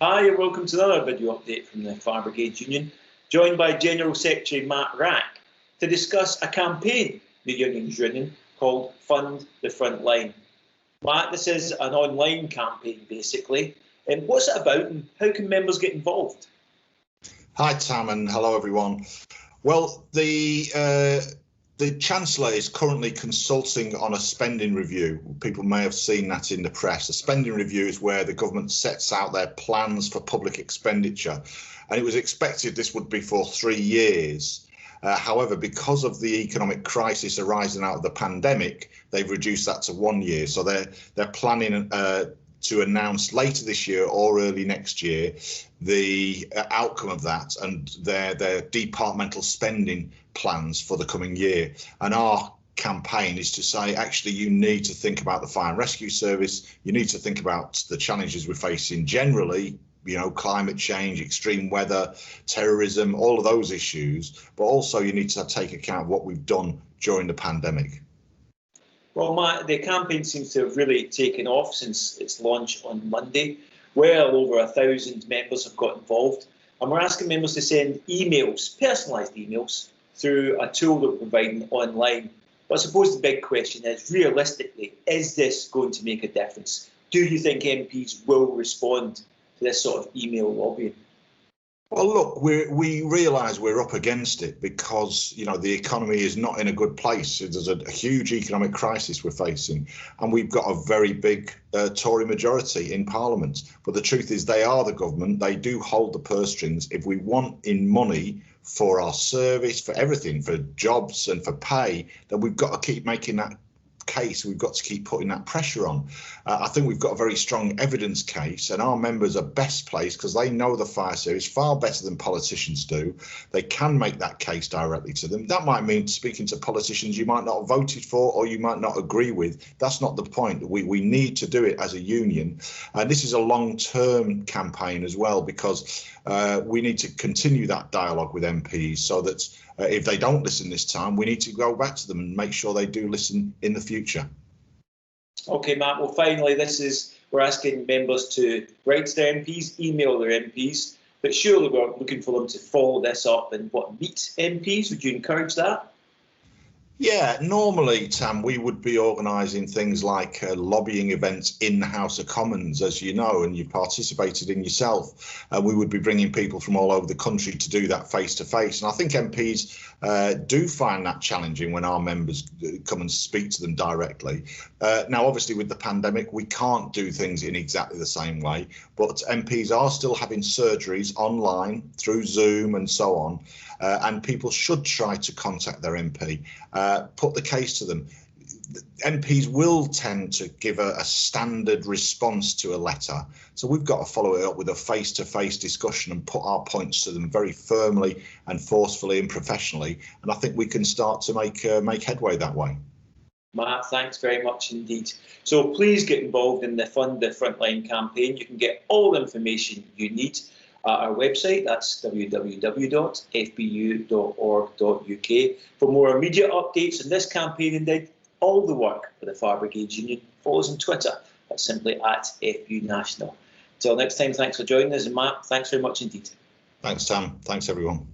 Hi and welcome to another video update from the Fire Brigade Union, joined by General Secretary Matt Rack to discuss a campaign the union's running called Fund the Frontline. Matt, this is an online campaign basically. And what's it about and how can members get involved? Hi Tam and hello everyone. Well, the Chancellor is currently consulting on a spending review. People may have seen that in the press. A spending review is where the government sets out their plans for public expenditure, and it was expected this would be for 3 years. However, because of the economic crisis arising out of the pandemic, they've reduced that to 1 year. So they're planning to announce later this year or early next year the outcome of that and their departmental spending plans for the coming year. And our campaign is to say, actually, you need to think about the fire and rescue service. You need to think about the challenges we're facing generally, you know, climate change, extreme weather, terrorism, all of those issues. But also you need to take account of what we've done during the pandemic. Well, Matt, the campaign seems to have really taken off since its launch on Monday. Well over 1,000 members have got involved, and we're asking members to send emails, personalised emails, through a tool that we're providing online. But I suppose the big question is, realistically, is this going to make a difference? Do you think MPs will respond to this sort of email lobbying? Well, look, we realise we're up against it because, you know, the economy is not in a good place. There's a huge economic crisis we're facing, and we've got a very big Tory majority in Parliament. But the truth is they are the government. They do hold the purse strings. If we want in money for our service, for everything, for jobs and for pay, then we've got to keep making that case. We've got to keep putting that pressure on. I think we've got a very strong evidence case, and our members are best placed because they know the fire service far better than politicians do. They can make that case directly to them. That might mean speaking to politicians you might not have voted for or you might not agree with. That's not the point. We need to do it as a union, and this is a long-term campaign as well, because we need to continue that dialogue with MPs so that if they don't listen this time, we need to go back to them and make sure they do listen in the future. OK, Matt, well, finally, we're asking members to write to their MPs, email their MPs, but surely we're looking for them to follow this up and meet MPs. Would you encourage that? Yeah, normally, Tam, we would be organising things like lobbying events in the House of Commons, as you know, and you've participated in yourself. We would be bringing people from all over the country to do that face to face. And I think MPs do find that challenging when our members come and speak to them directly. Now, obviously, with the pandemic, we can't do things in exactly the same way, but MPs are still having surgeries online through Zoom and so on. And people should try to contact their MP, put the case to them. MPs will tend to give a standard response to a letter. So we've got to follow it up with a face-to-face discussion and put our points to them very firmly and forcefully and professionally. And I think we can start to make headway that way. Matt, thanks very much indeed. So please get involved in the Fund the Frontline campaign. You can get all the information you need at our website. That's www.fbu.org.uk. For more immediate updates on this campaign and all the work for the Fire Brigade Union, follow us on Twitter. That's simply @FBU National. Until next time, thanks for joining us. And Matt, thanks very much indeed. Thanks, Sam. Thanks, everyone.